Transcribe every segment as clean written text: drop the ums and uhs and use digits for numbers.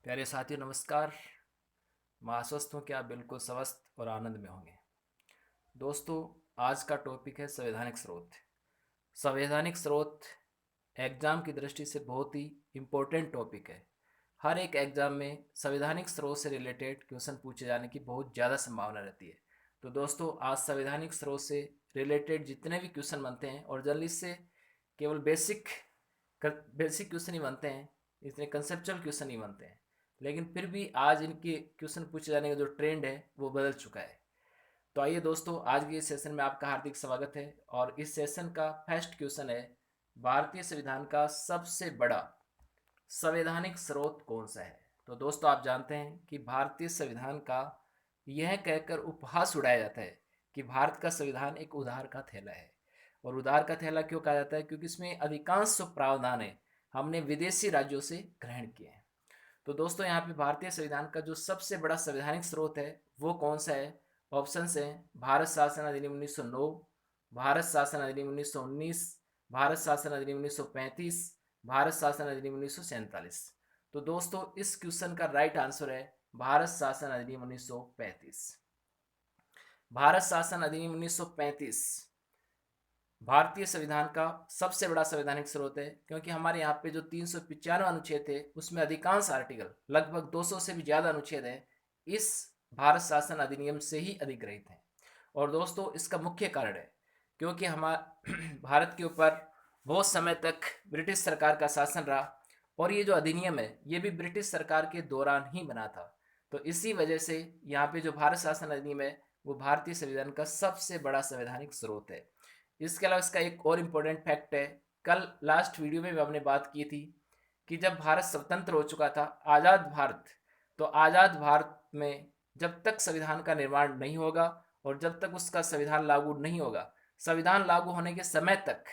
प्यारे साथियों नमस्कार। मैं आश्वस्त हूँ कि आप बिल्कुल स्वस्थ और आनंद में होंगे। दोस्तों, आज का टॉपिक है संवैधानिक स्रोत। संवैधानिक स्रोत एग्ज़ाम की दृष्टि से बहुत ही इम्पोर्टेंट टॉपिक है। हर एक एग्ज़ाम में संवैधानिक स्रोत से रिलेटेड क्वेश्चन पूछे जाने की बहुत ज़्यादा संभावना रहती है। तो दोस्तों, आज संवैधानिक स्रोत से रिलेटेड जितने भी क्वेश्चन बनते हैं, और जल्दी से केवल बेसिक क्वेश्चन ही बनते हैं, इतने कंसेप्चुअल क्वेश्चन ही बनते हैं, लेकिन फिर भी आज इनके क्वेश्चन पूछे जाने का जो ट्रेंड है वो बदल चुका है। तो आइए दोस्तों, आज के इस सेशन में आपका हार्दिक स्वागत है। और इस सेशन का फर्स्ट क्वेश्चन है, भारतीय संविधान का सबसे बड़ा संवैधानिक स्रोत कौन सा है। तो दोस्तों, आप जानते हैं कि भारतीय संविधान का यह कहकर उपहास उड़ाया जाता है कि भारत का संविधान एक उधार का थैला है। और उधार का थैला क्यों कहा जाता है? क्योंकि इसमें अधिकांश जो प्रावधान है हमने विदेशी राज्यों से ग्रहण किए हैं। तो दोस्तों, यहाँ पे भारतीय संविधान का जो सबसे बड़ा संवैधानिक स्रोत है वो कौन सा है? ऑप्शन है भारत शासन अधिनियम 1909, भारत शासन अधिनियम 1919, भारत शासन अधिनियम 1935, भारत शासन अधिनियम 1947। तो दोस्तों, इस क्वेश्चन का राइट आंसर है भारत शासन अधिनियम 1935। भारत शासन अधिनियम 1935 भारतीय संविधान का सबसे बड़ा संवैधानिक स्रोत है, क्योंकि हमारे यहाँ पे जो 395 अनुच्छेद थे उसमें अधिकांश आर्टिकल, लगभग 200 से भी ज़्यादा अनुच्छेद हैं, इस भारत शासन अधिनियम से ही अधिग्रहित हैं। और दोस्तों, इसका मुख्य कारण है क्योंकि हमारे भारत के ऊपर बहुत समय तक ब्रिटिश सरकार का शासन रहा, और ये जो अधिनियम है ये भी ब्रिटिश सरकार के दौरान ही बना था। तो इसी वजह से यहाँ पे जो भारत शासन अधिनियम है वो भारतीय संविधान का सबसे बड़ा संवैधानिक स्रोत है। इसके अलावा इसका एक और इम्पोर्टेंट फैक्ट है, कल लास्ट वीडियो में भी हमने बात की थी कि जब भारत स्वतंत्र हो चुका था, आज़ाद भारत, तो आज़ाद भारत में जब तक संविधान का निर्माण नहीं होगा और जब तक उसका संविधान लागू नहीं होगा, संविधान लागू होने के समय तक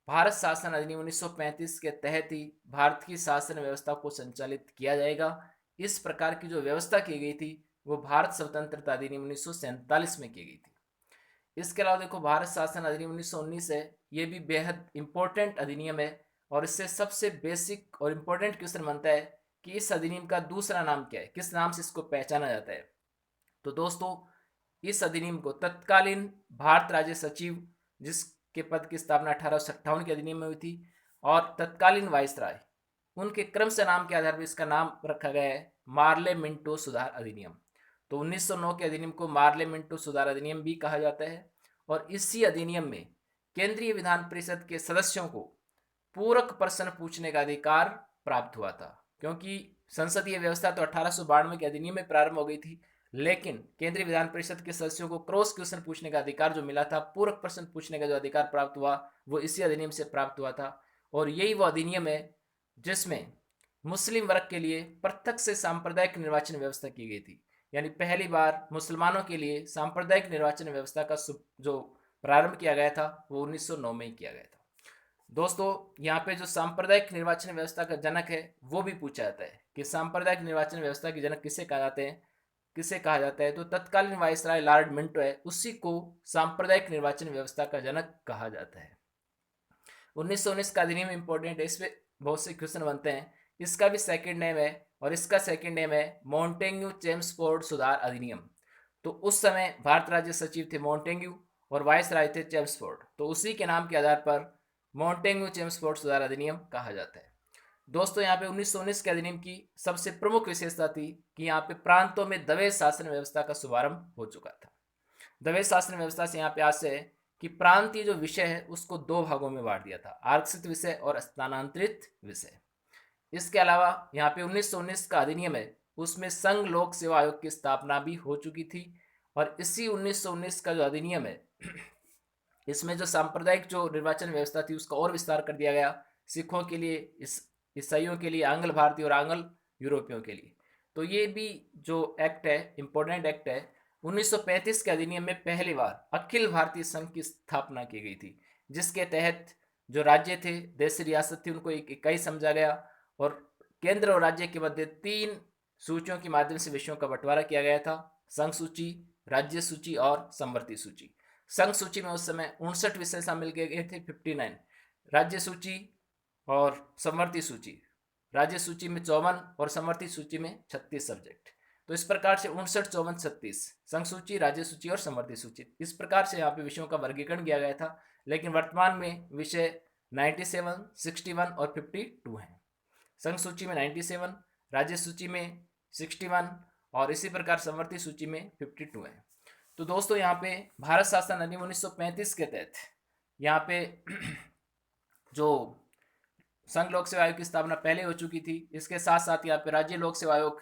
भारत शासन अधिनियम 1935 के तहत ही भारत की शासन व्यवस्था को संचालित किया जाएगा। इस प्रकार की जो व्यवस्था की गई थी वो भारत स्वतंत्रता अधिनियम 1947 में की गई थी। इसके अलावा देखो, भारत शासन अधिनियम 1919 है, ये भी बेहद इंपॉर्टेंट अधिनियम है। और इससे सबसे बेसिक और इम्पोर्टेंट क्वेश्चन बनता है कि इस अधिनियम का दूसरा नाम क्या है, किस नाम से इसको पहचाना जाता है। तो दोस्तों, इस अधिनियम को तत्कालीन भारत राज्य सचिव, जिसके पद की स्थापना 1857 के अधिनियम में हुई थी, और तत्कालीन वाइसराय, उनके क्रम से नाम के आधार पर इसका नाम रखा गया है मार्ले मिंटो सुधार अधिनियम। तो 1909 के अधिनियम को मार्ले मिंटो सुधार अधिनियम भी कहा जाता है। और इसी अधिनियम में केंद्रीय विधान परिषद के सदस्यों को पूरक प्रश्न पूछने का अधिकार प्राप्त हुआ था, क्योंकि संसदीय व्यवस्था तो 1892 के अधिनियम में प्रारंभ हो गई थी, लेकिन केंद्रीय विधान परिषद के सदस्यों को क्रॉस क्वेश्चन पूछने का अधिकार जो मिला था, पूरक प्रश्न पूछने का जो अधिकार प्राप्त हुआ, वो इसी अधिनियम से प्राप्त हुआ था। और यही वो अधिनियम है जिसमें मुस्लिम वर्ग के लिए पृथक से सांप्रदायिक निर्वाचन व्यवस्था की गई थी। यानी पहली बार मुसलमानों के लिए सांप्रदायिक निर्वाचन व्यवस्था का जो प्रारंभ किया गया था वो 1909 में ही किया गया था। दोस्तों, यहाँ पे जो सांप्रदायिक निर्वाचन व्यवस्था का जनक है वो भी पूछा जाता है कि सांप्रदायिक निर्वाचन व्यवस्था के जनक किसे कहा जाते हैं, किसे कहा जाता है? तो तत्कालीन वायसराय लॉर्ड मिंटो है, उसी को सांप्रदायिक निर्वाचन व्यवस्था का जनक कहा जाता है। 1919 का अधिनियम इंपॉर्टेंट है, इस पे बहुत से क्वेश्चन बनते हैं। इसका भी सेकंड नेम है, और इसका सेकंड नेम है मॉन्टेग्यू चेम्सफोर्ड सुधार अधिनियम। तो उस समय भारत राज्य सचिव थे मॉन्टेग्यू और वायसराय थे चेम्सफोर्ड, तो उसी के नाम के आधार पर मॉन्टेग्यू चेम्सफोर्ड सुधार अधिनियम कहा जाता है। दोस्तों, यहाँ पे 1919 के अधिनियम की सबसे प्रमुख विशेषता थी कि यहाँ पे प्रांतों में दवेज शासन व्यवस्था का शुभारंभ हो चुका था। दवेज शासन व्यवस्था से यहाँ पे आज से है कि प्रांतीय जो विषय है उसको दो भागों में बांट दिया था, आरक्षित विषय और स्थानांतरित विषय। इसके अलावा यहाँ पे 1919 का अधिनियम है, उसमें संघ लोक सेवा आयोग की स्थापना भी हो चुकी थी। और इसी 1919 का जो अधिनियम है इसमें जो सांप्रदायिक जो निर्वाचन व्यवस्था थी उसका और विस्तार कर दिया गया, सिखों के लिए, ईसाइयों के लिए, आंग्ल भारतीय और आंग्ल यूरोपियों के लिए। तो ये भी जो एक्ट है, इम्पोर्टेंट एक्ट है। 1935 के अधिनियम में पहली बार अखिल भारतीय संघ की स्थापना की गई थी, जिसके तहत जो राज्य थे, देश रियासत थी, उनको एक इकाई समझा गया और केंद्र और राज्य के मध्य 3 सूचियों के माध्यम से विषयों का बंटवारा किया गया था: संघ सूची, राज्य सूची और समवर्ती सूची। संघ सूची में उस समय 59 विषय शामिल किए गए थे, 59। राज्य सूची और समवर्ती सूची, राज्य सूची में 54 और समवर्ती सूची में 36 सब्जेक्ट। तो इस प्रकार से 59, 54, 36 संघ सूची, राज्य सूची और समवर्ती सूची, इस प्रकार से यहाँ पे विषयों का वर्गीकरण किया गया था। लेकिन वर्तमान में विषय 97, 61 और 52 हैं। संघ सूची में 97, राज्य सूची में 61 और इसी प्रकार समवर्ती सूची में 52 है। तो दोस्तों यहाँ पे भारत शासन अधिनियम 1935 के तहत यहाँ पे जो संघ लोक सेवा आयोग की स्थापना पहले हो चुकी थी, इसके साथ साथ यहाँ पे राज्य लोक सेवा आयोग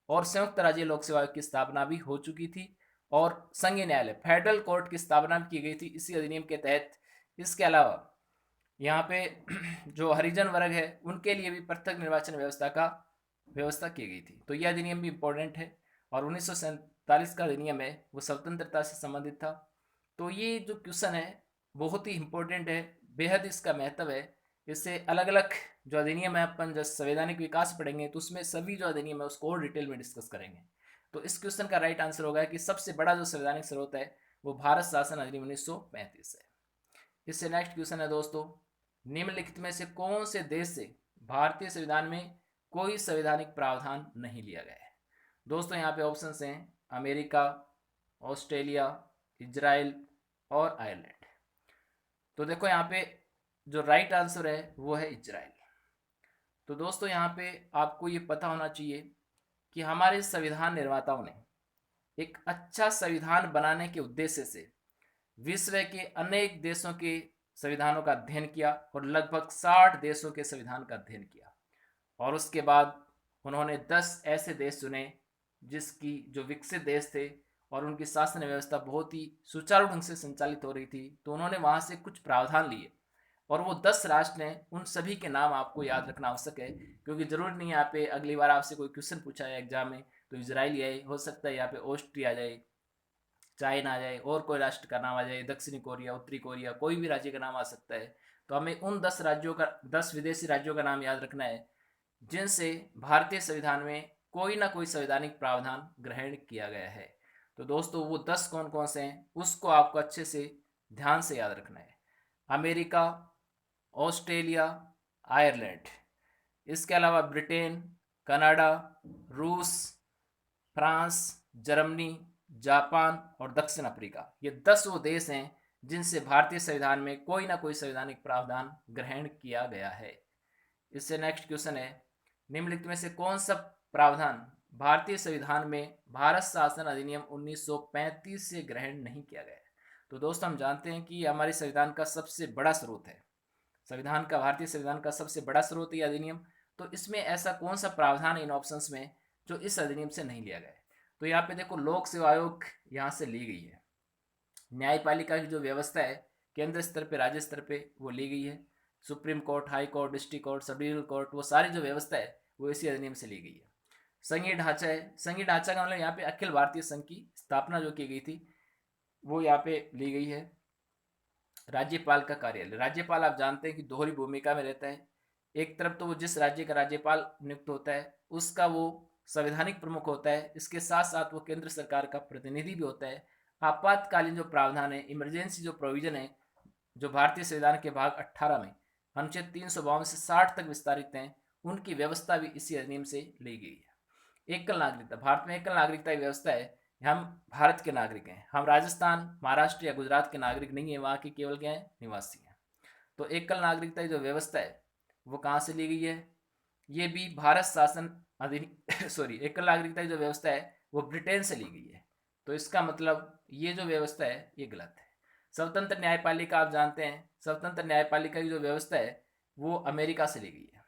और संयुक्त राज्य लोक सेवा आयोग की स्थापना भी हो चुकी थी और संघीय न्यायालय फेडरल कोर्ट की स्थापना भी की गई थी इसी अधिनियम के तहत। इसके अलावा यहाँ पे जो हरिजन वर्ग है उनके लिए भी पृथक निर्वाचन व्यवस्था की गई थी। तो यह अधिनियम भी इम्पोर्टेंट है और 1947 का अधिनियम है वो स्वतंत्रता से संबंधित था। तो ये जो क्वेश्चन है बहुत ही इम्पोर्टेंट है, बेहद इसका महत्व है। इससे अलग अलग जो अधिनियम है अपन जब संवैधानिक विकास पढ़ेंगे तो उसमें सभी जो अधिनियम है उसको और डिटेल में डिस्कस करेंगे। तो इस क्वेश्चन का राइट आंसर होगा कि सबसे बड़ा जो संवैधानिक स्रोत है वो भारत शासन अधिनियम 1935 है। इससे नेक्स्ट क्वेश्चन है दोस्तों, निम्नलिखित में से कौन से देश से भारतीय संविधान में कोई संवैधानिक प्रावधान नहीं लिया गया है? दोस्तों यहाँ पे ऑप्शन हैं अमेरिका, ऑस्ट्रेलिया, इजराइल और आयरलैंड। तो देखो यहाँ पे जो राइट आंसर है वो है इजराइल। तो दोस्तों यहाँ पे आपको ये पता होना चाहिए कि हमारे संविधान निर्माताओं ने एक अच्छा संविधान बनाने के उद्देश्य से विश्व के अनेक देशों के संविधानों का अध्ययन किया और लगभग 60 देशों के संविधान का अध्ययन किया और उसके बाद उन्होंने 10 ऐसे देश चुने जिसकी जो विकसित देश थे और उनकी शासन व्यवस्था बहुत ही सुचारू ढंग से संचालित हो रही थी। तो उन्होंने वहाँ से कुछ प्रावधान लिए और वो 10 राष्ट्र हैं, उन सभी के नाम आपको याद रखना आवश्यक है क्योंकि जरूर नहीं यहाँ पे अगली बार आपसे कोई क्वेश्चन पूछा है एग्जाम में तो इजराइल आए, हो सकता है यहाँ पे ऑस्ट्रिया आ जाए, चाइना आ जाए और कोई राष्ट्र का नाम आ जाए, दक्षिणी कोरिया, उत्तरी कोरिया, कोई भी राज्य का नाम आ सकता है। तो हमें उन 10 राज्यों का 10 विदेशी राज्यों का नाम याद रखना है जिनसे भारतीय संविधान में कोई ना कोई संवैधानिक प्रावधान ग्रहण किया गया है। तो दोस्तों वो 10 कौन कौन से हैं उसको आपको अच्छे से ध्यान से याद रखना है। अमेरिका, ऑस्ट्रेलिया, आयरलैंड, इसके अलावा ब्रिटेन, कनाडा, रूस, फ्रांस, जर्मनी, जापान और दक्षिण अफ्रीका, ये 10 वो देश हैं जिनसे भारतीय संविधान में कोई ना कोई संवैधानिक प्रावधान ग्रहण किया गया है। इससे नेक्स्ट क्वेश्चन है, निम्नलिखित में से कौन सा प्रावधान भारतीय संविधान में भारत शासन अधिनियम 1935 से ग्रहण नहीं किया गया है? तो दोस्तों हम जानते हैं कि हमारे संविधान का सबसे बड़ा स्रोत है, संविधान का, भारतीय संविधान का सबसे बड़ा स्रोत है अधिनियम। तो इसमें ऐसा कौन सा प्रावधान है इन ऑप्शंस में जो इस अधिनियम से नहीं लिया गया है? तो यहाँ पे देखो लोक सेवा आयोग यहाँ से ली गई है, न्यायपालिका की जो व्यवस्था है केंद्र स्तर पे, राज्य स्तर पे वो ली गई है, supreme court, high court, district court, sub divisional court, वो सारी जो व्यवस्था है वो इसी अधिनियम से ली गई है। संघीय ढांचा है, संघीय ढांचा का मतलब यहाँ पे अखिल भारतीय संघ की स्थापना जो की गई थी वो यहाँ पे ली गई है। राज्यपाल का कार्यालय, राज्यपाल आप जानते हैं कि दोहरी भूमिका में रहता है, एक तरफ तो वो जिस राज्य का राज्यपाल नियुक्त होता है उसका वो संवैधानिक प्रमुख होता है, इसके साथ साथ वो केंद्र सरकार का प्रतिनिधि भी होता है। आपातकालीन जो प्रावधान है, इमरजेंसी जो प्रोविजन है जो भारतीय संविधान के भाग 18 में अनुच्छेद 352 से 60 तक विस्तारित हैं, उनकी व्यवस्था भी इसी अधिनियम से ली गई है। एकल नागरिकता, भारत में एकल नागरिकता की व्यवस्था है, हम भारत के नागरिक हैं, हम राजस्थान, महाराष्ट्र या गुजरात के नागरिक नहीं है, वहाँ के केवल क्या है, निवासी हैं। तो एकल नागरिकता की जो व्यवस्था है वो कहाँ से ली गई है? ये भी भारत शासन अधिनियम सॉरी, एकल नागरिकता की जो व्यवस्था है वो ब्रिटेन से ली गई है। तो इसका मतलब ये जो व्यवस्था है ये गलत है। स्वतंत्र न्यायपालिका आप जानते हैं, स्वतंत्र न्यायपालिका की जो व्यवस्था है वो अमेरिका से ली गई है।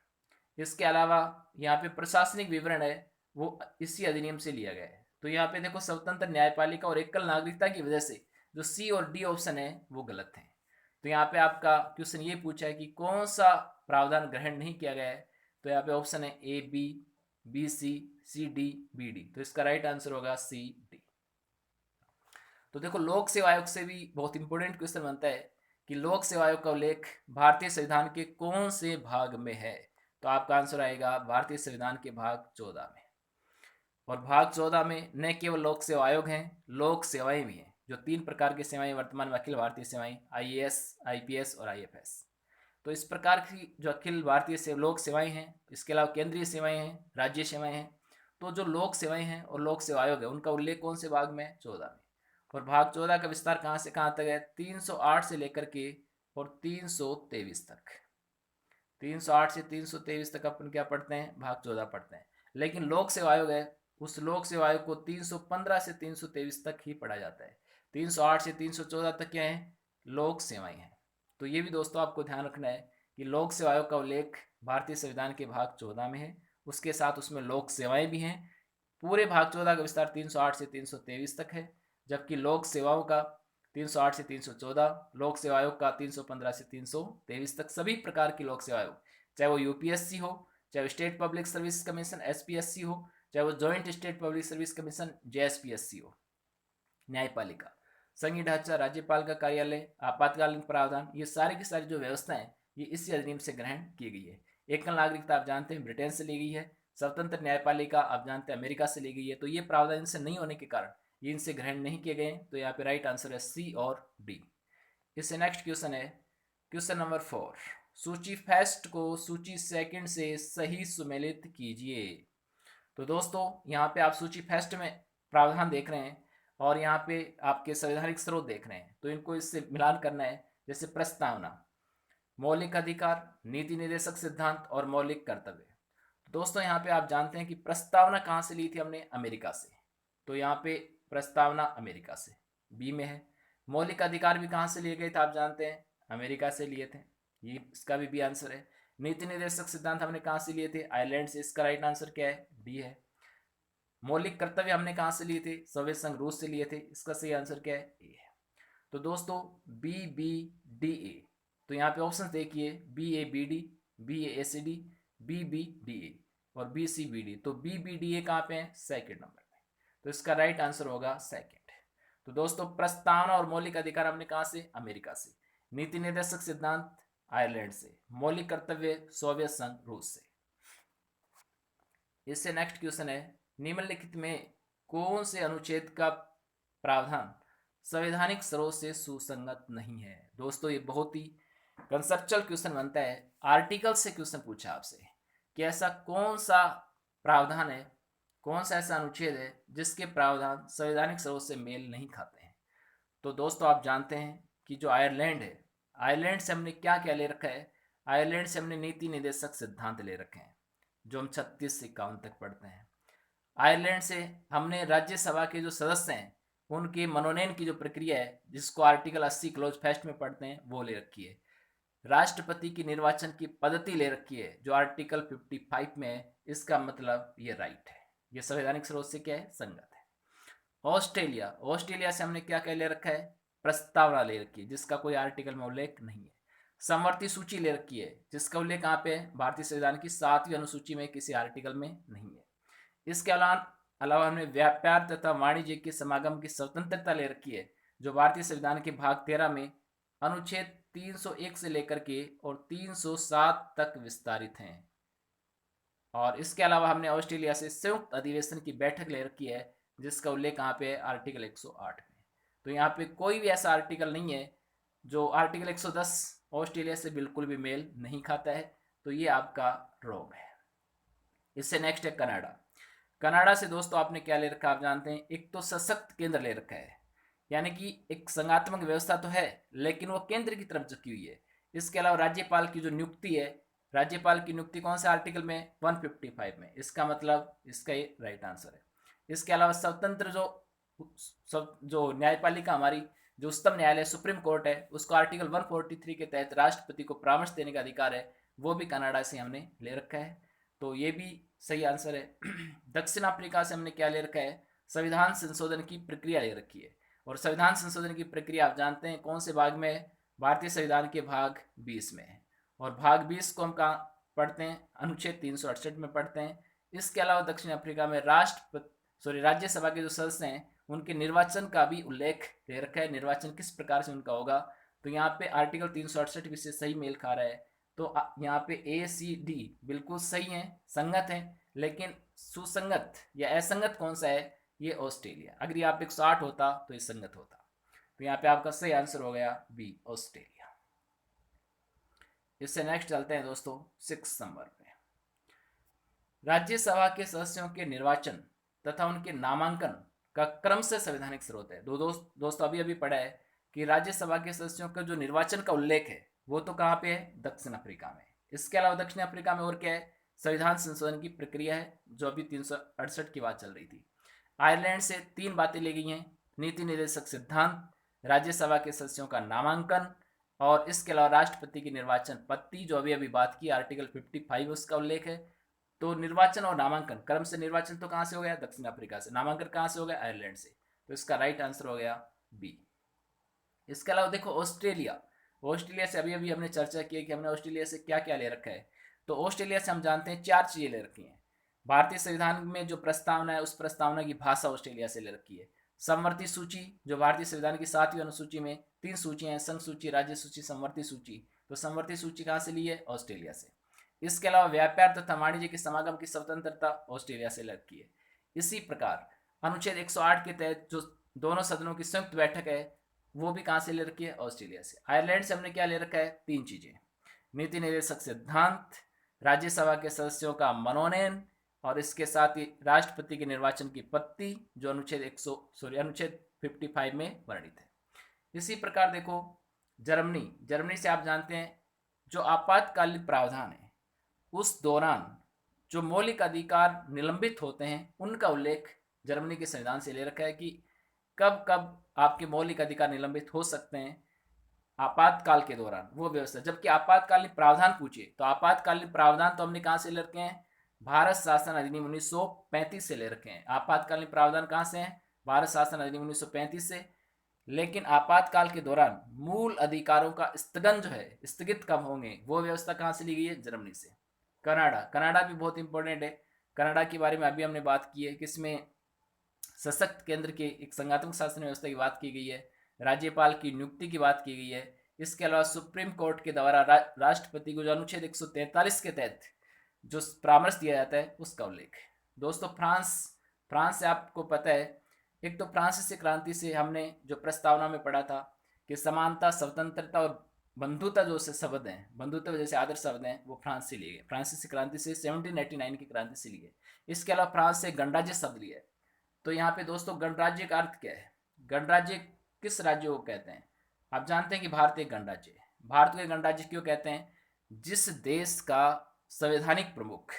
इसके अलावा यहाँ पे प्रशासनिक विवरण है वो इसी अधिनियम से लिया गया है। तो यहाँ पे देखो स्वतंत्र न्यायपालिका और एकल नागरिकता की वजह से जो सी और डी ऑप्शन है वो गलत है। तो यहाँ पे आपका क्वेश्चन ये पूछा है कि कौन सा प्रावधान ग्रहण नहीं किया गया है, तो यहाँ पे ऑप्शन है ए, बी, सी, डी, बी, डी। तो इसका राइट आंसर होगा सी, डी। तो देखो लोक सेवा आयोग से भी बहुत इंपॉर्टेंट क्वेश्चन बनता है कि लोक सेवा आयोग का उल्लेख भारतीय संविधान के कौन से भाग में है? तो आपका आंसर आएगा भारतीय संविधान के भाग 14 में। और भाग 14 में न केवल लोक सेवा आयोग हैं, लोक सेवाएं भी हैं, जो 3 प्रकार की सेवाएं वर्तमान में अखिल भारतीय सेवाएं, IAS, IPS और IFS। तो इस प्रकार की जो अखिल भारतीय लोक सेवाएं हैं, इसके अलावा केंद्रीय सेवाएं हैं, राज्य सेवाएं हैं, तो जो लोक सेवाएं हैं और लोक सेवा आयोग है उनका उल्लेख कौन से भाग में? 14 में। और भाग 14 का विस्तार कहाँ से कहाँ तक है? 308 से लेकर के और 323 तक। 308 से 323 तक अपन क्या पढ़ते हैं? भाग 14 पढ़ते हैं। लेकिन लोक सेवा आयोग है, उस लोक सेवा आयोग को 315 से 323 तक ही पढ़ा जाता है। 308 से 314 तक क्या है? लोक सेवाएं हैं। तो ये भी दोस्तों आपको ध्यान रखना है कि लोक सेवा आयोग का उल्लेख भारतीय संविधान के भाग 14 में है, उसके साथ उसमें लोक सेवाएं भी हैं। पूरे भाग 14 का विस्तार 308 से 323 तक है, जबकि लोक सेवाओं का 308 से 314, लोक सेवा आयोग का 315 से 323 तक। सभी प्रकार की लोक सेवा आयोग, चाहे वो यूपीएससी हो, चाहे वो state public service commission SPSC हो, चाहे वो joint state public service commission JSPSC हो, न्यायपालिका, संघीय ढांचा, राज्यपाल का कार्यालय, आपातकालीन प्रावधान, ये सारी की सारी जो व्यवस्थाएं ये इसी अधिनियम से ग्रहण की गई है। एकल नागरिकता आप जानते हैं ब्रिटेन से ली गई है। स्वतंत्र न्यायपालिका आप जानते हैं अमेरिका से ली गई है। तो ये प्रावधान इनसे नहीं होने के कारण ये इनसे ग्रहण नहीं किए गए। तो यहाँ पे राइट आंसर है सी और डी। इससे नेक्स्ट क्वेश्चन है क्वेश्चन नंबर 4। सूची फर्स्ट को सूची सेकंड से सही सुमेलित कीजिए। तो दोस्तों यहाँ पे आप सूची फर्स्ट में प्रावधान देख रहे हैं और यहाँ पे आपके संवैधानिक स्रोत देख रहे हैं, तो इनको इससे मिलान करना है। जैसे प्रस्तावना, मौलिक अधिकार, नीति निर्देशक सिद्धांत और मौलिक कर्तव्य। दोस्तों यहाँ पे आप जानते हैं कि प्रस्तावना कहाँ से ली थी हमने? अमेरिका से। तो यहाँ पे प्रस्तावना अमेरिका से बी में है। मौलिक अधिकार भी कहाँ से लिए गए थे आप जानते हैं? अमेरिका से लिए थे, ये इसका भी आंसर है। नीति निर्देशक सिद्धांत हमने कहाँ से लिए थे? आयरलैंड से, इसका राइट आंसर क्या है? डी है। मौलिक कर्तव्य हमने कहाँ से लिए थे? सोवियत संघ रूस से लिए थे, इसका सही आंसर क्या है? ए है। तो दोस्तों बी बी डी ए, तो यहाँ पे ऑप्शन देखिए, B A B D, B A C D, B B D A और बी सी बी डी। तो बी बी डी ए कहाँ पे है? सेकंड नंबर में। तो इसका राइट आंसर होगा सेकंड। तो दोस्तों प्रस्तावना और मौलिक अधिकार हमने कहाँ से? अमेरिका से। नीति निर्देशक सिद्धांत आयरलैंड से। मौलिक कर्तव्य सोवियत संघ रूस से। इससे नेक्स्ट क्वेश्चन है निम्नलिखित में कौन से अनुच्छेद का प्रावधान संवैधानिक स्रोत से सुसंगत नहीं है? दोस्तों ये बहुत ही कंसेप्चुअल क्वेश्चन बनता है। आर्टिकल से क्वेश्चन पूछा आपसे कि ऐसा कौन सा प्रावधान है, कौन सा ऐसा अनुच्छेद है जिसके प्रावधान संवैधानिक स्रोत से मेल नहीं खाते हैं। तो दोस्तों आप जानते हैं कि जो आयरलैंड है, आयरलैंड से हमने क्या क्या ले रखा है? आयरलैंड से हमने नीति निर्देशक सिद्धांत ले रखे हैं जो हम 36 से 51 तक पढ़ते हैं। आयरलैंड से हमने राज्यसभा के जो सदस्य हैं उनके मनोनयन की जो प्रक्रिया है जिसको आर्टिकल 80 क्लोज फर्स्ट में पढ़ते हैं वो ले रखी है। राष्ट्रपति की निर्वाचन की पद्धति ले रखी है जो आर्टिकल 55 में है। इसका मतलब ये राइट है, ये संवैधानिक स्रोत से क्या है? संगत है। ऑस्ट्रेलिया, ऑस्ट्रेलिया से हमने क्या क्या ले रखा है? प्रस्तावना ले रखी है जिसका कोई आर्टिकल में उल्लेख नहीं है। समवर्ती सूची ले रखी है जिसका उल्लेख कहाँ पे है? भारतीय संविधान की 7वीं अनुसूची में, किसी आर्टिकल में नहीं है। इसके अलावा हमने व्यापार तथा वाणिज्य के समागम की स्वतंत्रता ले रखी है जो भारतीय संविधान के भाग 13 में अनुच्छेद 301 से लेकर के और 307 तक विस्तारित हैं। और इसके अलावा हमने ऑस्ट्रेलिया से संयुक्त अधिवेशन की बैठक ले रखी है जिसका उल्लेख कहाँ पे है? आर्टिकल 108 में। तो यहाँ पे कोई भी ऐसा आर्टिकल नहीं है जो आर्टिकल 110 ऑस्ट्रेलिया से बिल्कुल भी मेल नहीं खाता है। तो ये आपका रॉन्ग है। इससे नेक्स्ट है कनाडा। कनाडा से दोस्तों आपने क्या ले रखा? आप जानते हैं एक तो सशक्त केंद्र ले रखा है, यानी कि एक संघात्मक व्यवस्था तो है लेकिन वो केंद्र की तरफ झुकी हुई है। इसके अलावा राज्यपाल की जो नियुक्ति है, राज्यपाल की नियुक्ति कौन से आर्टिकल में? 155 में। इसका मतलब इसका ये राइट आंसर है। इसके अलावा स्वतंत्र जो न्यायपालिका हमारी जो उच्चतम न्यायालय सुप्रीम कोर्ट है उसको आर्टिकल 143 के तहत राष्ट्रपति को परामर्श देने का अधिकार है, वो भी कनाडा से हमने ले रखा है। तो ये भी सही आंसर है। दक्षिण अफ्रीका से हमने क्या ले रखा है? संविधान संशोधन की प्रक्रिया ले रखी है। और संविधान संशोधन की प्रक्रिया आप जानते हैं कौन से भाग में है? भारतीय संविधान के भाग 20 में है। और भाग 20 को हम कहाँ पढ़ते हैं? अनुच्छेद 368 में पढ़ते हैं। इसके अलावा दक्षिण अफ्रीका में राज्यसभा के जो सदस्य हैं उनके निर्वाचन का भी उल्लेख दे रखा है। निर्वाचन किस प्रकार से उनका होगा? तो यहाँ पे आर्टिकल 368 भी से सही मेल खा रहा है। तो यहाँ पे ए सी डी बिल्कुल सही है, संगत है। लेकिन सुसंगत या असंगत कौन सा है? ये ऑस्ट्रेलिया। अगर ये आप 108 होता तो ये संगत होता। तो यहाँ पे आपका सही आंसर हो गया बी, ऑस्ट्रेलिया। इससे नेक्स्ट चलते हैं दोस्तों 6 नंबर पे। राज्यसभा के सदस्यों के निर्वाचन तथा उनके नामांकन का क्रम से संवैधानिक स्रोत है। दोस्तों अभी अभी पढ़ा है कि राज्यसभा के सदस्यों का जो निर्वाचन का उल्लेख है वो तो कहाँ पे है, दक्षिण अफ्रीका में। इसके अलावा दक्षिण अफ्रीका में और क्या है, संविधान संशोधन की प्रक्रिया है जो अभी 368 की बात चल रही थी। आयरलैंड से 3 बातें ली गई हैं, नीति निर्देशक सिद्धांत, राज्यसभा के सदस्यों का नामांकन और इसके अलावा राष्ट्रपति की निर्वाचन पत्ती जो अभी अभी बात की, आर्टिकल 55 उसका उल्लेख है। तो निर्वाचन और नामांकन क्रम से निर्वाचन तो कहां से हो गया, दक्षिण अफ्रीका से। नामांकन कहां से हो गया, आयरलैंड से। तो इसका राइट आंसर हो गया बी। इसके अलावा देखो ऑस्ट्रेलिया, ऑस्ट्रेलिया से अभी अभी हमने चर्चा की कि हमने ऑस्ट्रेलिया से क्या क्या ले रखा है। तो ऑस्ट्रेलिया से हम जानते हैं 4 चीजें ले रखी हैं। भारतीय संविधान में जो प्रस्तावना है उस प्रस्तावना की भाषा ऑस्ट्रेलिया से ले रखी है। समवर्ती सूची जो भारतीय संविधान की 7वीं अनुसूची में 3 सूचियां हैं, संघ सूची, राज्य सूची, समवर्ती सूची। तो समवर्ती सूची कहां से ली है, ऑस्ट्रेलिया से। इसके अलावा व्यापार तथा वाणिज्य के समागम की स्वतंत्रता ऑस्ट्रेलिया से रखी है। इसी प्रकार अनुच्छेद 108 के तहत जो दोनों सदनों की संयुक्त बैठक है वो भी कहां से ले रखी है, ऑस्ट्रेलिया से। आयरलैंड से हमने क्या ले रखा है, 3 चीजें, नीति निर्देशक सिद्धांत, राज्यसभा के सदस्यों का मनोनयन और इसके साथ ही राष्ट्रपति के निर्वाचन की पत्ती जो अनुच्छेद 55 में वर्णित है। इसी प्रकार देखो जर्मनी से आप जानते हैं जो आपातकालीन प्रावधान है उस दौरान जो मौलिक अधिकार निलंबित होते हैं उनका उल्लेख जर्मनी के संविधान से ले रखा है कि कब कब आपके मौलिक अधिकार निलंबित हो सकते हैं आपातकाल के दौरान, वो व्यवस्था। जबकि आपातकालीन प्रावधान पूछे तो आपातकालीन प्रावधान तो हमने कहां से ले रखे हैं, भारत शासन अधिनियम 1935 से ले रखे हैं। आपातकालीन प्रावधान कहां से हैं, भारत शासन अधिनियम 1935 से। लेकिन आपातकाल के दौरान मूल अधिकारों का स्थगन जो है, स्थगित कब होंगे, वो व्यवस्था कहां से ली गई है, जर्मनी से। कनाडा भी बहुत इंपॉर्टेंट है। कनाडा के बारे में अभी हमने बात की है, किसमें सशक्त केंद्र के एक संघात्मक शासन व्यवस्था की बात की गई है, राज्यपाल की नियुक्ति की बात की गई है। इसके अलावा सुप्रीम कोर्ट के द्वारा राष्ट्रपति को जो अनुच्छेद 143 के तहत जो परामर्श दिया जाता है उसका उल्लेख है। दोस्तों फ्रांस से आपको पता है, एक तो फ्रांसीसी क्रांति से हमने जो प्रस्तावना में पढ़ा था कि समानता, स्वतंत्रता और बंधुता जो से शब्द हैं, बंधुत्व जैसे आदर्श शब्द हैं, वो फ्रांस से लिए गए, फ्रांसीसी क्रांति से 1789 की क्रांति से लिए। इसके अलावा फ्रांस से गणराज्य शब्द लिया है। तो यहाँ पे दोस्तों गणराज्य का अर्थ क्या है, गणराज्य किस राज्य को कहते हैं, आप जानते हैं कि भारत एक गणराज्य है। भारत को एक गणराज्य क्यों कहते हैं, जिस देश का संवैधानिक प्रमुख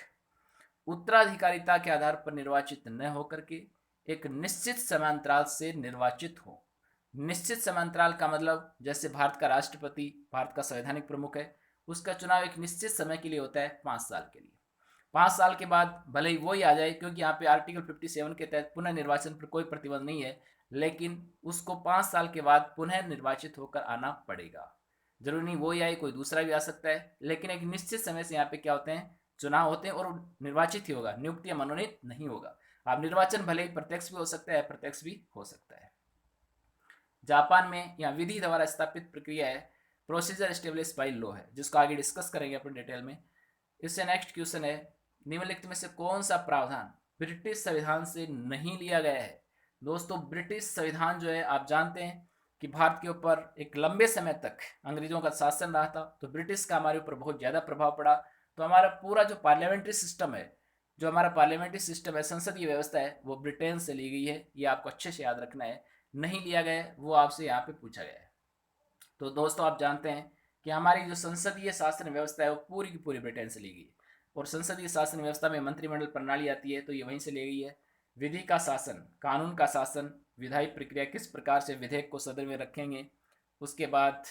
उत्तराधिकारिता के आधार पर निर्वाचित न होकर के एक निश्चित समांतराल से निर्वाचित हो। निश्चित समांतराल का मतलब जैसे भारत का राष्ट्रपति, भारत का संवैधानिक प्रमुख है, उसका चुनाव एक निश्चित समय के लिए होता है, 5 साल के लिए। 5 साल के बाद भले ही वो ही आ जाए, क्योंकि यहाँ पे आर्टिकल 57 के तहत पुनः निर्वाचन पर कोई प्रतिबंध नहीं है, लेकिन उसको 5 साल के बाद पुनः निर्वाचित होकर आना पड़ेगा। जरूरी नहीं वो ही आए, कोई दूसरा भी आ सकता है, लेकिन एक निश्चित समय से यहाँ पे क्या होते हैं, चुनाव होते हैं और निर्वाचित ही होगा, नियुक्त या मनोनीत नहीं होगा। अब निर्वाचन भले ही प्रत्यक्ष भी हो सकता है, अप्रत्यक्ष भी हो सकता है। जापान में यहाँ विधि द्वारा स्थापित प्रक्रिया है, प्रोसीजर एस्टेब्लिश बाय लॉ है, जिसको आगे डिस्कस करेंगे अपन डिटेल में। इससे नेक्स्ट क्वेश्चन है, निम्नलिखित में से कौन सा प्रावधान ब्रिटिश संविधान से नहीं लिया गया है। दोस्तों ब्रिटिश संविधान जो है आप जानते हैं कि भारत के ऊपर एक लंबे समय तक अंग्रेजों का शासन रहा था, तो ब्रिटिश का हमारे ऊपर बहुत ज़्यादा प्रभाव पड़ा। तो हमारा पूरा जो पार्लियामेंट्री सिस्टम है, जो हमारा पार्लियामेंट्री सिस्टम है, संसदीय व्यवस्था है, वो ब्रिटेन से ली गई है। ये आपको अच्छे से याद रखना है, नहीं लिया गया है वो आपसे यहाँ पे पूछा गया है। तो दोस्तों आप जानते हैं कि हमारी जो संसदीय शासन व्यवस्था है वो पूरी की पूरी ब्रिटेन से ली गई है, और संसदीय शासन व्यवस्था में मंत्रिमंडल प्रणाली आती है, तो ये वहीं से ली गई है। विधि का शासन, कानून का शासन, विधायी प्रक्रिया, किस प्रकार से विधेयक को सदन में रखेंगे, उसके बाद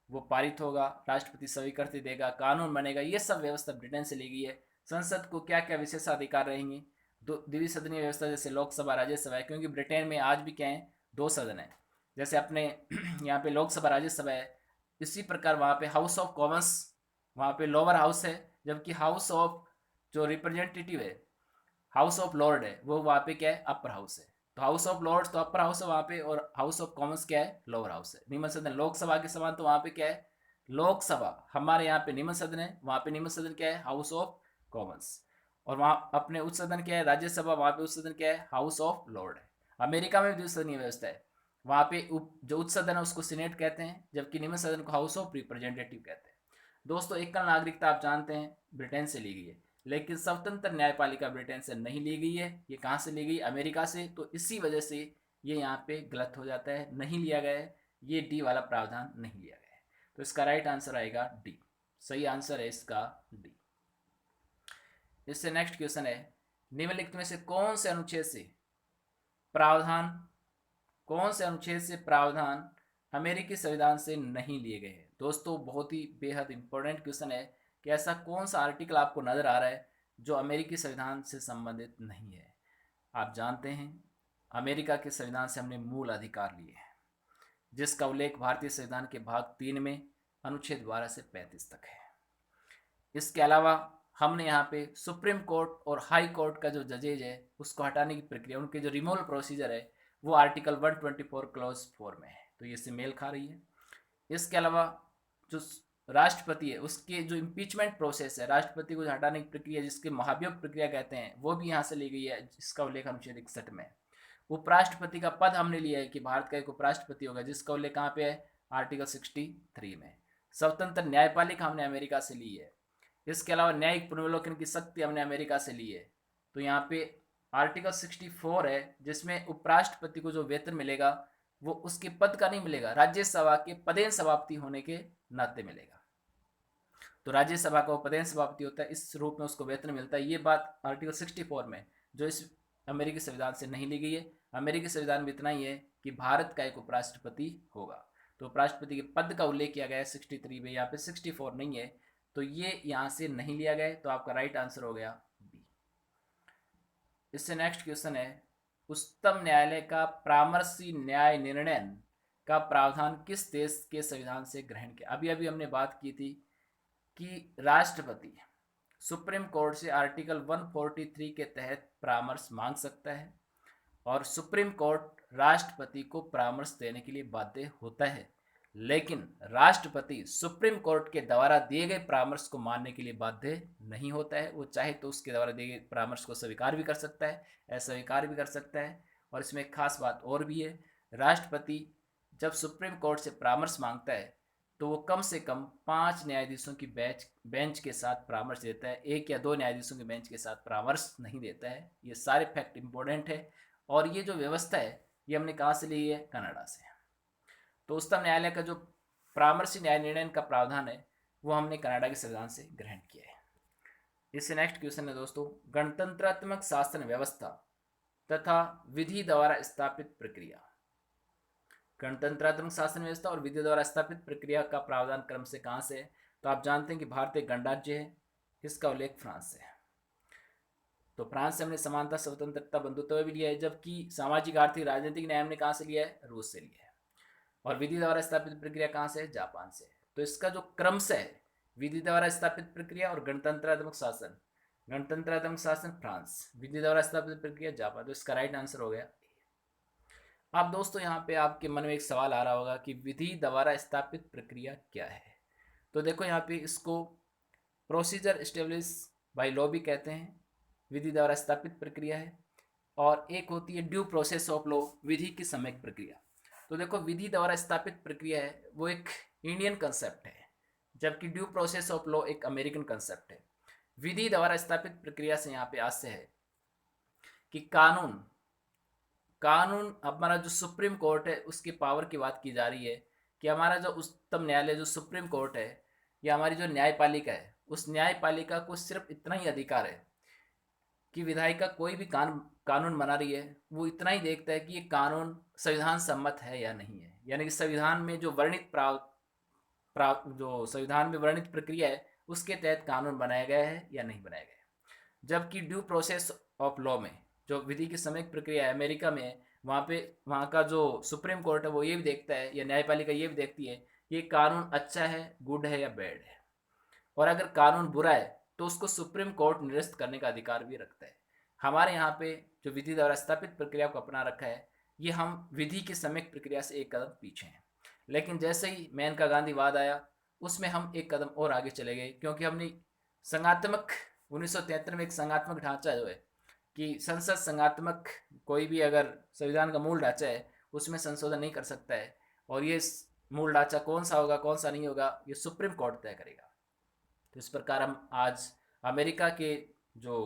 वो पारित होगा, राष्ट्रपति स्वीकृति देगा, कानून बनेगा, ये सब व्यवस्था ब्रिटेन से ली गई है। संसद को क्या क्या विशेषाधिकार रहेंगे, द्विसदनीय व्यवस्था जैसे लोकसभा, राज्यसभा है, क्योंकि ब्रिटेन में आज भी क्या है, 2 सदन है। जैसे अपने यहाँ पे लोकसभा, राज्यसभा है, इसी प्रकार वहाँ पे हाउस ऑफ कॉमन्स, वहाँ पे लोअर हाउस है, जबकि हाउस ऑफ जो रिप्रेजेंटेटिव है, हाउस ऑफ लॉर्ड है, वो वहाँ पे क्या है, अपर हाउस है। तो हाउस ऑफ लॉर्ड्स तो अपर हाउस है वहाँ पे, और हाउस ऑफ कॉमन्स क्या है, लोअर हाउस है। निम्न सदन लोकसभा के समान, तो वहाँ पे क्या है, लोकसभा। हमारे यहाँ पे निम्न सदन है, वहाँ पे निम्न सदन क्या है, हाउस ऑफ कॉमन्स। और वहाँ अपने उच्च सदन क्या है, राज्यसभा, वहाँ पे उच्च सदन क्या है, हाउस ऑफ लॉर्ड है। अमेरिका में भी द्विसदनीय व्यवस्था है, वहाँ पे जो उच्च सदन है उसको सीनेट कहते हैं, जबकि निम्न सदन को हाउस ऑफ रिप्रेजेंटेटिव कहते हैं। दोस्तों एकल नागरिकता आप जानते हैं ब्रिटेन से ली गई है, लेकिन स्वतंत्र न्यायपालिका ब्रिटेन से नहीं ली गई है। ये कहाँ से ली गई? अमेरिका से। तो इसी वजह से ये यहाँ पे गलत हो जाता है, नहीं लिया गया है, ये डी वाला प्रावधान नहीं लिया गया है। तो इसका राइट आंसर आएगा डी। सही आंसर है इसका डी। इससे नेक्स्ट क्वेश्चन है, निम्नलिखित में से प्रावधान कौन से अनुच्छेद से प्रावधान अमेरिकी संविधान से नहीं लिए गए हैं? दोस्तों बहुत ही बेहद इंपॉर्टेंट क्वेश्चन है कि ऐसा कौन सा आर्टिकल आपको नजर आ रहा है जो अमेरिकी संविधान से संबंधित नहीं है। आप जानते हैं अमेरिका के संविधान से हमने मूल अधिकार लिए हैं, जिसका उल्लेख भारतीय संविधान के भाग 3 में अनुच्छेद 12 से 35 तक है। इसके अलावा हमने यहाँ पे सुप्रीम कोर्ट और हाई कोर्ट का जो जजेज है उसको हटाने की प्रक्रिया, उनके जो रिमूवल प्रोसीजर है वो आर्टिकल 124 क्लॉज 4 में है, तो ये इससे मेल खा रही है। इसके अलावा जो राष्ट्रपति है उसके जो इम्पीचमेंट प्रोसेस है, राष्ट्रपति को हटाने की प्रक्रिया जिसके महाभियोग प्रक्रिया कहते हैं, वो भी यहाँ से ली गई है, जिसका उल्लेख अनुच्छेद 61 में। उपराष्ट्रपति का पद हमने लिया है कि भारत का एक उपराष्ट्रपति होगा, जिसका उल्लेख कहाँ पे है? आर्टिकल 63 में। स्वतंत्र न्यायपालिका हमने अमेरिका से ली है। इसके अलावा न्यायिक पुनर्विलोकन की शक्ति हमने अमेरिका से ली है। तो यहाँ पे आर्टिकल 64 है, जिसमें उपराष्ट्रपति को जो वेतन मिलेगा वो उसके पद का नहीं मिलेगा, राज्यसभा के पदेन समाप्ति होने के नाते मिलेगा। तो राज्यसभा का पदेन समाप्ति होता है, इस रूप में उसको वेतन मिलता है। ये बात आर्टिकल 64 में जो इस अमेरिकी संविधान से नहीं ली गई है। अमेरिकी संविधान में इतना ही है कि भारत का एक उपराष्ट्रपति होगा, तो उपराष्ट्रपति के पद का उल्लेख किया गया है 63 में, यहाँ पे 64 नहीं है, तो ये यहाँ से नहीं लिया गया। तो आपका राइट आंसर हो गया बी। इससे नेक्स्ट क्वेश्चन है, उच्चतम न्यायालय का परामर्शी न्याय निर्णय का प्रावधान किस देश के संविधान से ग्रहण किया? अभी अभी हमने बात की थी कि राष्ट्रपति सुप्रीम कोर्ट से आर्टिकल 143 के तहत परामर्श मांग सकता है और सुप्रीम कोर्ट राष्ट्रपति को परामर्श देने के लिए बाध्य होता है, लेकिन राष्ट्रपति सुप्रीम कोर्ट के द्वारा दिए गए परामर्श को मानने के लिए बाध्य नहीं होता है। वो चाहे तो उसके द्वारा दिए गए परामर्श को स्वीकार भी कर सकता है, अस्वीकार भी कर सकता है। और इसमें एक खास बात और भी है, राष्ट्रपति जब सुप्रीम कोर्ट से परामर्श मांगता है तो वो कम से कम 5 न्यायाधीशों की बेंच के साथ परामर्श देता है, 1 या 2 न्यायाधीशों के बेंच के साथ परामर्श नहीं देता है। ये सारे फैक्ट इंपॉर्टेंट है। और ये जो व्यवस्था है ये हमने कहाँ से ली है? कनाडा से। तो उच्चतम न्यायालय का जो परामर्शी न्याय निर्णय का प्रावधान है वो हमने कनाडा के संविधान से ग्रहण किया है। इससे नेक्स्ट क्वेश्चन है दोस्तों, गणतंत्रात्मक शासन व्यवस्था तथा विधि द्वारा स्थापित प्रक्रिया। गणतंत्रात्मक शासन व्यवस्था और विधि द्वारा स्थापित प्रक्रिया का प्रावधान क्रम से कहाँ से है? तो आप जानते हैं कि भारत एक गणराज्य है, इसका उल्लेख फ्रांस से है। तो फ्रांस से हमने समानता, स्वतंत्रता, बंधुत्व भी लिया है, जबकि सामाजिक, आर्थिक, राजनीतिक न्याय हमने कहाँ से लिया है? रूस से लिया है। और विधि द्वारा स्थापित प्रक्रिया कहाँ से है? जापान से। तो इसका जो क्रम से है, विधि द्वारा स्थापित प्रक्रिया और गणतंत्रात्मक शासन, गणतंत्रात्मक शासन फ्रांस, विधि द्वारा स्थापित प्रक्रिया जापान। तो इसका राइट आंसर हो गया। अब दोस्तों यहाँ पे आपके मन में एक सवाल आ रहा होगा कि विधि द्वारा स्थापित प्रक्रिया क्या है? तो देखो यहाँ पे इसको प्रोसीजर एस्टेब्लिश बाय लॉ भी कहते हैं, विधि द्वारा स्थापित प्रक्रिया है। और एक होती है ड्यू प्रोसेस ऑफ लॉ, विधि की सम्यक प्रक्रिया। तो देखो विधि द्वारा स्थापित प्रक्रिया है वो एक इंडियन कंसेप्ट है, जबकि ड्यू प्रोसेस ऑफ लॉ एक अमेरिकन कंसेप्ट है। विधि द्वारा स्थापित प्रक्रिया से यहाँ पे आशय है कि कानून हमारा जो सुप्रीम कोर्ट है उसकी पावर की बात की जा रही है कि हमारा जो उच्चतम न्यायालय जो सुप्रीम कोर्ट है या हमारी जो न्यायपालिका है, उस न्यायपालिका को सिर्फ इतना ही अधिकार है कि विधायिका कोई भी कानून बना रही है वो इतना ही देखता है कि ये कानून संविधान सम्मत है या नहीं है, यानी कि संविधान में जो संविधान में वर्णित प्रक्रिया है उसके तहत कानून बनाया गया है या नहीं बनाया गया है। जबकि ड्यू प्रोसेस ऑफ लॉ में जो विधि की सम्यक प्रक्रिया है अमेरिका में, वहाँ का जो सुप्रीम कोर्ट है वो ये भी देखता है या न्यायपालिका ये भी देखती है ये कानून अच्छा है, गुड है या बैड है, और अगर कानून बुरा है तो उसको सुप्रीम कोर्ट निरस्त करने का अधिकार भी रखता है। हमारे यहाँ पे जो विधि द्वारा स्थापित प्रक्रिया को अपना रखा है, ये हम विधि की सम्यक प्रक्रिया से एक कदम पीछे हैं। लेकिन जैसे ही मेनका गांधीवाद आया उसमें हम एक कदम और आगे चले गए, क्योंकि हमने संघात्मक 1973 में एक संघात्मक ढांचा जो है कि संसद संघात्मक, कोई भी अगर संविधान का मूल ढांचा है उसमें संशोधन नहीं कर सकता है, और ये मूल ढांचा कौन सा होगा कौन सा नहीं होगा ये सुप्रीम कोर्ट तय करेगा। तो इस प्रकार हम आज अमेरिका के जो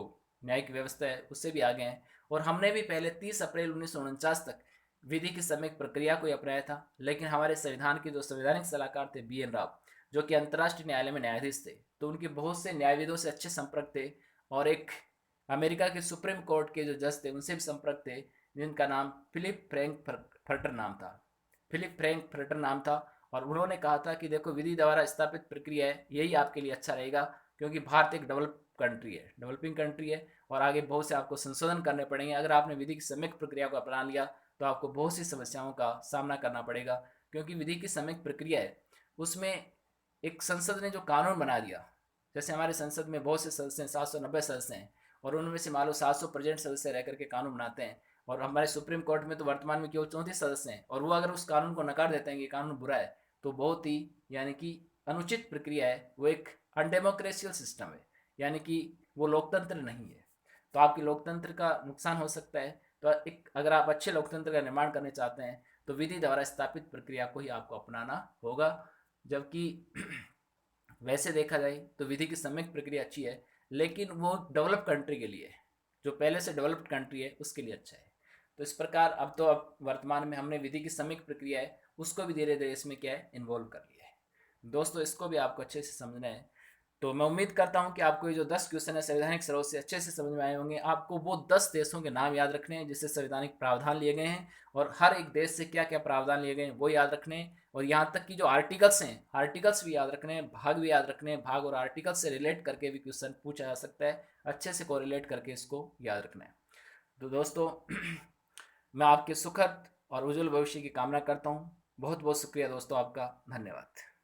न्यायिक व्यवस्था है उससे भी आगे हैं, और हमने भी पहले 30 अप्रैल 1949 तक विधि की सम्यक प्रक्रिया को अपनाया था। लेकिन हमारे संविधान के जो संवैधानिक सलाहकार थे बी एन राव, जो कि अंतर्राष्ट्रीय न्यायालय में न्यायाधीश थे, तो उनके बहुत से न्यायविदों से अच्छे संपर्क थे, और एक अमेरिका के सुप्रीम कोर्ट के जो जज थे उनसे भी संपर्क थे, जिनका नाम फिलिप फ्रैंक फर्टर नाम था। फिलिप फ्रैंक फर्टर नाम था, और उन्होंने कहा था कि देखो, विधि द्वारा स्थापित प्रक्रिया है, यही आपके लिए अच्छा रहेगा, क्योंकि भारत एक डेवलपिंग कंट्री है, और आगे बहुत से आपको संशोधन करने पड़ेंगे। अगर आपने विधि की सम्यक प्रक्रिया को अपना लिया तो आपको बहुत सी समस्याओं का सामना करना पड़ेगा, क्योंकि विधि की सम्यक प्रक्रिया है उसमें एक संसद ने जो कानून बना दिया, जैसे हमारे संसद में बहुत से सदस्य हैं, 790 सदस्य हैं, और उनमें से मान लो 700 प्रेजेंट सदस्य रह करके कानून बनाते हैं, और हमारे सुप्रीम कोर्ट में तो वर्तमान में केवल 34 सदस्य हैं, और वो अगर उस कानून को नकार देते हैं कि कानून बुरा है, तो बहुत ही यानी कि अनुचित प्रक्रिया है, वो एक अनडेमोक्रेशियल सिस्टम है, यानी कि वो लोकतंत्र नहीं है। तो आपकी लोकतंत्र का नुकसान हो सकता है। तो एक अगर आप अच्छे लोकतंत्र का निर्माण करने चाहते हैं तो विधि द्वारा स्थापित प्रक्रिया को ही आपको अपनाना होगा। जबकि वैसे देखा जाए तो विधि की सम्यक प्रक्रिया अच्छी है, लेकिन वो डेवलप कंट्री के लिए, जो पहले से डेवलप्ड कंट्री है उसके लिए अच्छा है। तो इस प्रकार अब वर्तमान में हमने विधि की सम्यक प्रक्रिया है उसको भी धीरे धीरे इसमें क्या है, इन्वॉल्व कर लिया है। दोस्तों, इसको भी आपको अच्छे से समझना है। तो मैं उम्मीद करता हूं कि आपको ये जो 10 क्वेश्चन है संवैधानिक स्रोत से अच्छे से समझ में आए होंगे। आपको वो 10 देशों के नाम याद रखने हैं जिससे संवैधानिक प्रावधान लिए गए हैं, और हर एक देश से क्या क्या प्रावधान लिए गए हैं वो याद रखने हैं, और यहाँ तक कि जो आर्टिकल्स हैं, आर्टिकल्स भी याद रखने हैं, भाग भी याद रखने हैं। भाग और आर्टिकल्स से रिलेट करके भी क्वेश्चन पूछा जा सकता है, अच्छे से कोरिलेट करके इसको याद रखना है। तो दोस्तों मैं आपके सुखद और उज्जवल भविष्य की कामना करता हूँ। बहुत बहुत शुक्रिया दोस्तों, आपका धन्यवाद।